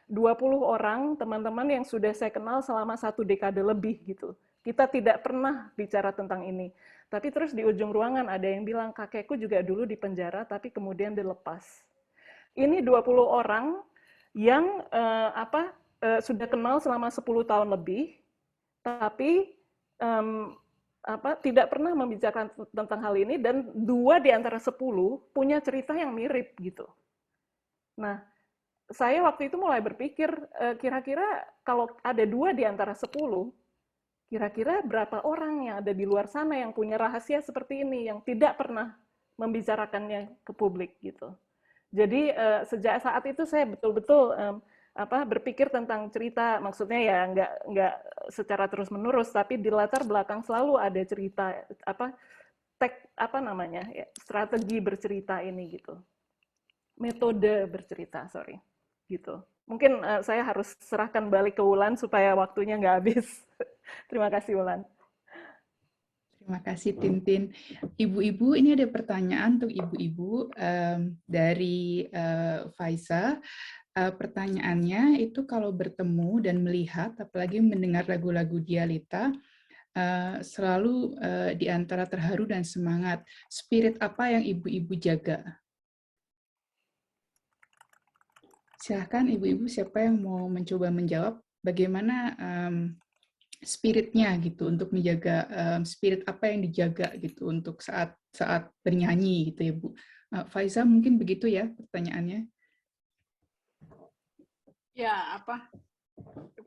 20 orang teman-teman yang sudah saya kenal selama 1 dekade lebih gitu. Kita tidak pernah bicara tentang ini. Tapi terus di ujung ruangan ada yang bilang, kakekku juga dulu di penjara, tapi kemudian dilepas. Ini 20 orang yang sudah kenal selama 10 tahun lebih, tapi tidak pernah membicarakan tentang hal ini, dan 2 di antara 10 punya cerita yang mirip gitu. Nah, saya waktu itu mulai berpikir, kira-kira kalau ada 2 di antara 10, kira-kira berapa orang yang ada di luar sana yang punya rahasia seperti ini, yang tidak pernah membicarakannya ke publik gitu. Jadi sejak saat itu saya betul-betul berpikir tentang cerita, maksudnya ya nggak secara terus-menerus, tapi di latar belakang selalu ada cerita, strategi bercerita ini gitu, metode bercerita, gitu. Mungkin saya harus serahkan balik ke Ulan supaya waktunya nggak habis. Terima kasih Ulan. Terima kasih Tintin. Ibu-ibu, ini ada pertanyaan untuk ibu-ibu dari Faiza. Pertanyaannya itu kalau bertemu dan melihat, apalagi mendengar lagu-lagu Dialita, selalu di antara terharu dan semangat. Spirit apa yang ibu-ibu jaga? Silahkan ibu-ibu, siapa yang mau mencoba menjawab bagaimana spiritnya gitu untuk menjaga, spirit apa yang dijaga gitu untuk saat bernyanyi gitu ya Bu. Faiza mungkin begitu ya pertanyaannya. Ya,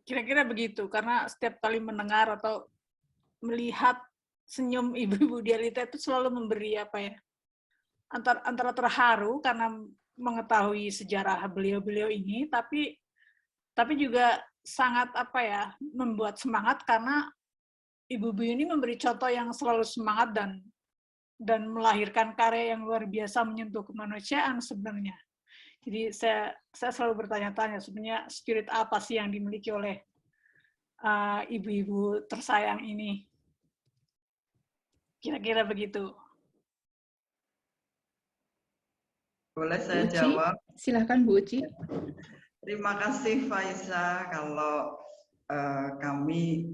kira-kira begitu, karena setiap kali mendengar atau melihat senyum ibu-ibu Dialita itu selalu memberi antara terharu karena mengetahui sejarah beliau-beliau ini, tapi juga sangat membuat semangat karena ibu-ibu ini memberi contoh yang selalu semangat dan melahirkan karya yang luar biasa menyentuh kemanusiaan sebenarnya. Jadi saya selalu bertanya-tanya sebenarnya spirit apa sih yang dimiliki oleh ibu-ibu tersayang ini. Kira-kira begitu. Boleh saya Uci, jawab? Silakan Bu Uci. Terima kasih Faiza, kalau kami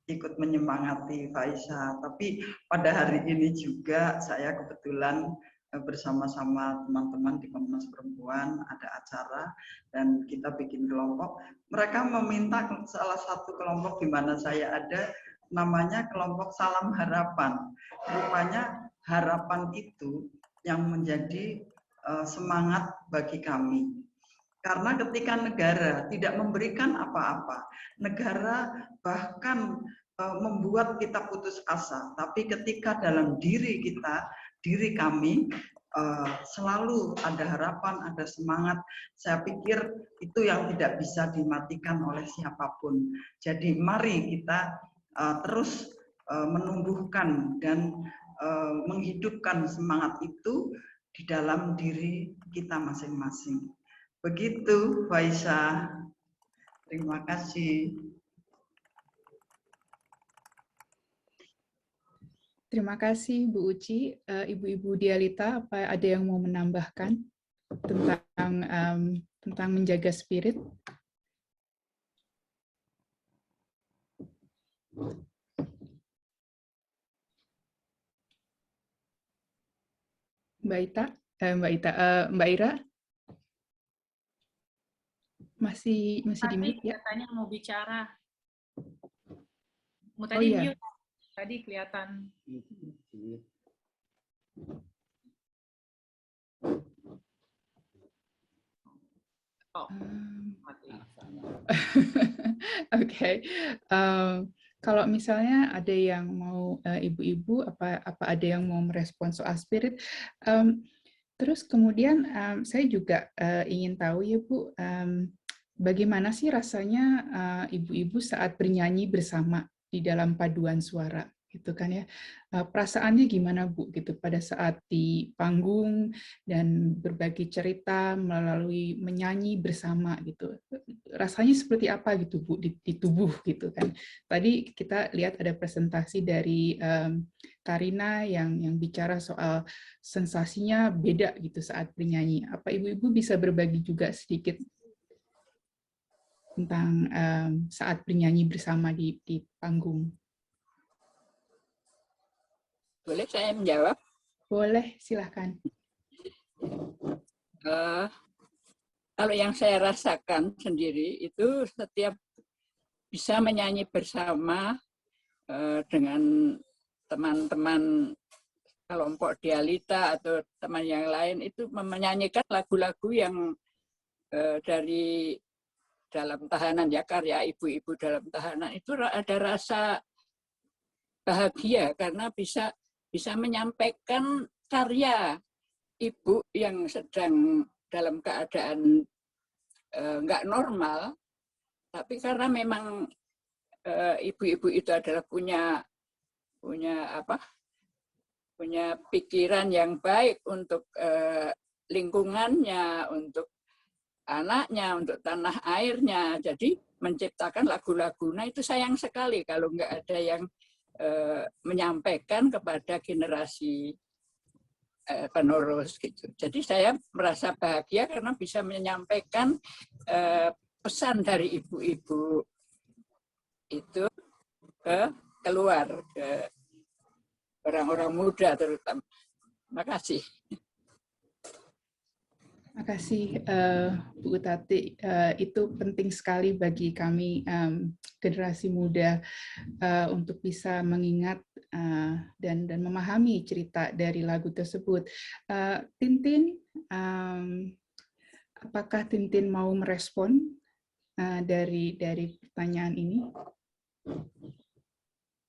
ikut menyemangati Faiza. Tapi pada hari ini juga saya kebetulan bersama-sama teman-teman di Komnas Perempuan ada acara dan kita bikin kelompok. Mereka meminta salah satu kelompok di mana saya ada, namanya kelompok Salam Harapan. Rupanya harapan itu yang menjadi semangat bagi kami. Karena ketika negara tidak memberikan apa-apa, negara bahkan membuat kita putus asa. Tapi ketika dalam diri kita, diri kami, selalu ada harapan, ada semangat. Saya pikir itu yang tidak bisa dimatikan oleh siapapun. Jadi mari kita terus menumbuhkan dan menghidupkan semangat itu di dalam diri kita masing-masing. Begitu, Faisa. Terima kasih. Terima kasih Bu Uci. Ibu-ibu Dialita, apa ada yang mau menambahkan tentang menjaga spirit? Mbak Ira? Masih di mute ya? Katanya mau bicara. Mau Oh tadi iya. mute. Tadi kelihatan. Oh, mati. Oke. Kalau misalnya ada yang mau ibu-ibu, apa ada yang mau merespon soal spirit? Terus kemudian saya juga ingin tahu ya Bu, bagaimana sih rasanya ibu-ibu saat bernyanyi bersama di dalam paduan suara, gitu kan ya? Perasaannya gimana Bu, gitu pada saat di panggung dan berbagi cerita melalui menyanyi bersama, gitu? Rasanya seperti apa gitu Bu di tubuh, gitu kan? Tadi kita lihat ada presentasi dari Karina yang bicara soal sensasinya beda gitu saat bernyanyi. Apa ibu-ibu bisa berbagi juga sedikit tentang saat bernyanyi bersama di panggung? Boleh saya menjawab? Boleh, silahkan. Kalau yang saya rasakan sendiri itu setiap bisa menyanyi bersama dengan teman-teman kelompok Dialita atau teman yang lain itu menyanyikan lagu-lagu yang dari dalam tahanan ya, karya ibu-ibu dalam tahanan itu ada rasa bahagia karena bisa menyampaikan karya ibu yang sedang dalam keadaan nggak normal, tapi karena memang ibu-ibu itu adalah punya pikiran yang baik untuk lingkungannya, untuk anaknya, untuk tanah airnya. Jadi menciptakan lagu-lagu. Nah itu sayang sekali kalau nggak ada yang menyampaikan kepada generasi penerus gitu. Jadi saya merasa bahagia karena bisa menyampaikan pesan dari ibu-ibu itu keluar ke orang-orang muda terutama. Terima kasih. Terima kasih Bu Tati. Itu penting sekali bagi kami generasi muda untuk bisa mengingat dan memahami cerita dari lagu tersebut. Tintin, apakah Tintin mau merespon dari pertanyaan ini?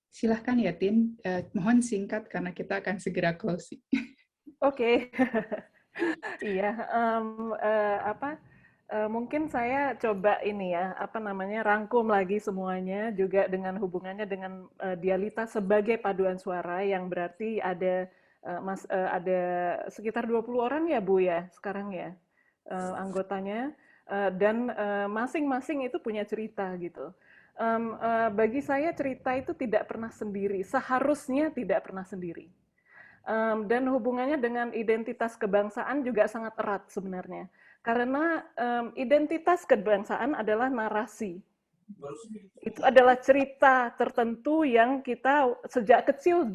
Silahkan ya Tin, mohon singkat karena kita akan segera closing. Oke. Iya, mungkin saya coba ini ya, rangkum lagi semuanya juga dengan hubungannya dengan Dialita sebagai paduan suara yang berarti ada ada sekitar 20 orang ya Bu ya sekarang ya anggotanya, dan masing-masing itu punya cerita gitu. Bagi saya cerita itu tidak pernah sendiri, seharusnya tidak pernah sendiri. Dan hubungannya dengan identitas kebangsaan juga sangat erat sebenarnya. Karena identitas kebangsaan adalah narasi. Itu adalah cerita tertentu yang kita sejak kecil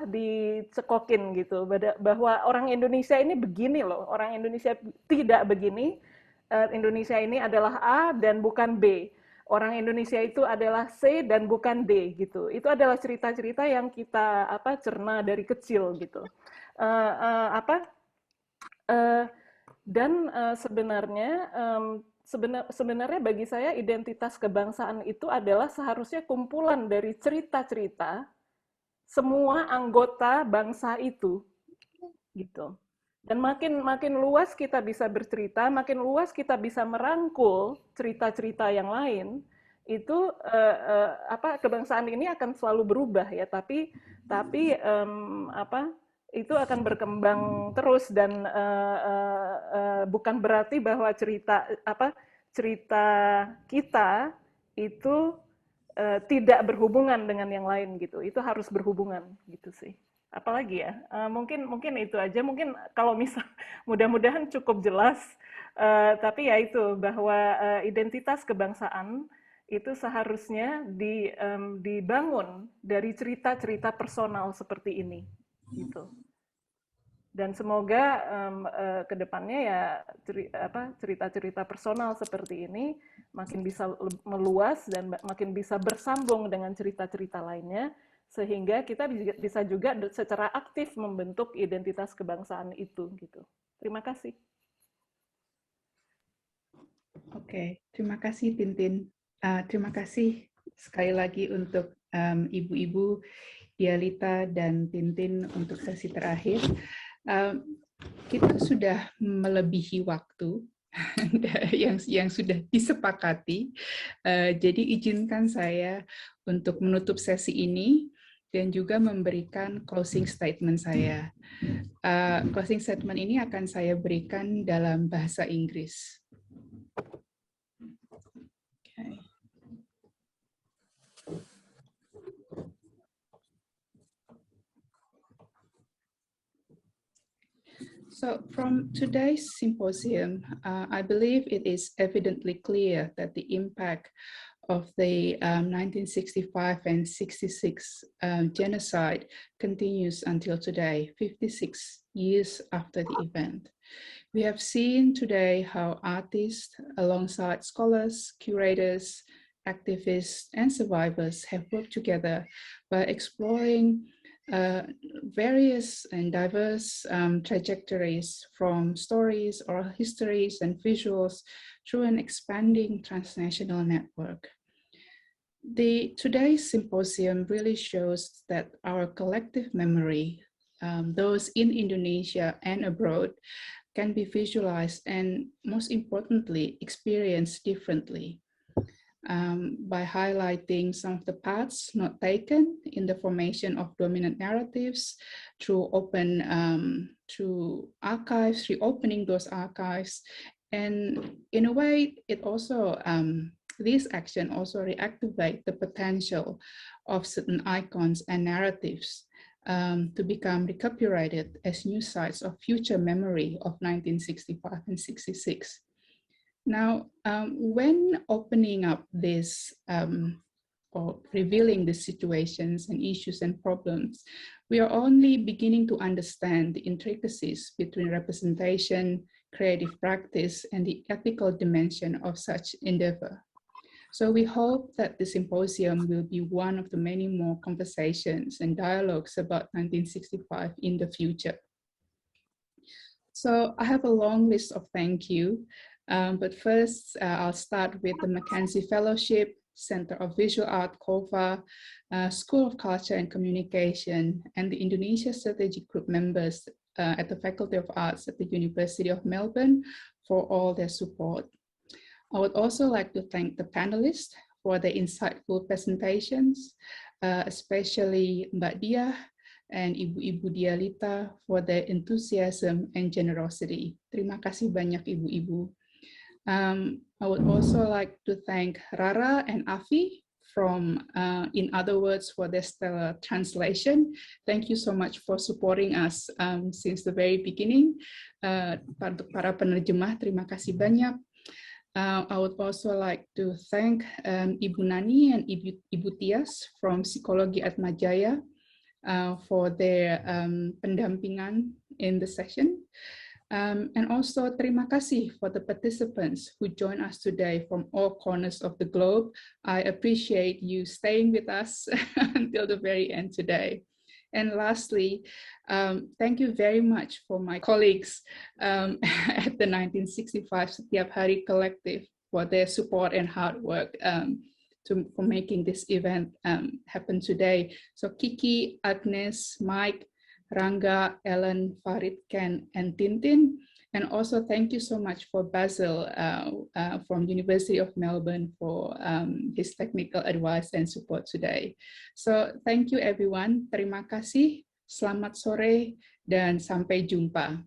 dicekokin gitu, bahwa orang Indonesia ini begini loh, orang Indonesia tidak begini, Indonesia ini adalah A dan bukan B. orang Indonesia itu adalah C dan bukan D gitu. Itu adalah cerita-cerita yang kita cerna dari kecil gitu. Sebenarnya bagi saya identitas kebangsaan itu adalah seharusnya kumpulan dari cerita-cerita semua anggota bangsa itu gitu. Dan makin luas kita bisa bercerita, makin luas kita bisa merangkul cerita-cerita yang lain, itu kebangsaan ini akan selalu berubah ya, tapi itu akan berkembang terus dan bukan berarti bahwa cerita kita itu tidak berhubungan dengan yang lain gitu. Itu harus berhubungan gitu sih. Apalagi ya, mungkin itu aja. Mungkin kalau misal mudah-mudahan cukup jelas, tapi ya itu bahwa identitas kebangsaan itu seharusnya dibangun dari cerita-cerita personal seperti ini, gitu. Dan semoga kedepannya ya cerita-cerita personal seperti ini makin bisa meluas dan makin bisa bersambung dengan cerita-cerita lainnya, sehingga kita bisa juga secara aktif membentuk identitas kebangsaan itu gitu. Terima kasih. Oke, terima kasih Tintin. Terima kasih sekali lagi untuk Ibu-Ibu Dialita dan Tintin untuk sesi terakhir. Kita sudah melebihi waktu yang sudah disepakati. Jadi izinkan saya untuk menutup sesi ini dan juga memberikan closing statement saya. Closing statement ini akan saya berikan dalam bahasa Inggris. Okay. So from today's symposium, I believe it is evidently clear that the impact of the 1965 and 66 genocide continues until today, 56 years after the event. We have seen today how artists, alongside scholars, curators, activists, and survivors have worked together by exploring various and diverse trajectories from stories, oral histories, and visuals through an expanding transnational network. Today's symposium really shows that our collective memory, those in Indonesia and abroad, can be visualized and, most importantly, experienced differently. By highlighting some of the paths not taken in the formation of dominant narratives through through archives, reopening those archives, and in a way, it also this action also reactivate the potential of certain icons and narratives to become recuperated as new sites of future memory of 1965 and 66. Now, when opening up this or revealing the situations and issues and problems, we are only beginning to understand the intricacies between representation, creative practice, and the ethical dimension of such endeavor. So we hope that the symposium will be one of the many more conversations and dialogues about 1965 in the future. So I have a long list of thank you. But first, I'll start with the Mackenzie Fellowship, Center of Visual Art, COVA, School of Culture and Communication, and the Indonesia Strategic Group members at the Faculty of Arts at the University of Melbourne for all their support. I would also like to thank the panelists for their insightful presentations, especially Mbak Dia and Ibu-Ibu Dialita for their enthusiasm and generosity. Terima kasih banyak Ibu-Ibu. I would also like to thank Rara and Afi from In Other Words for their stellar translation. Thank you so much for supporting us since the very beginning. Para penerjemah, terima kasih banyak. I would also like to thank Ibu Nani and Ibu Tias from Psikologi Atmajaya for their pendampingan in the session. And also terima kasih for the participants who joined us today from all corners of the globe. I appreciate you staying with us until the very end today. And lastly, thank you very much for my colleagues at the 1965 Setiap Hari Collective for their support and hard work for making this event happen today. So Kiki, Agnes, Mike, Rangga, Ellen, Farid, Ken, and Tintin. And also thank you so much for Basil from University of Melbourne for his technical advice and support today. So thank you everyone. Terima kasih, selamat sore, dan sampai jumpa.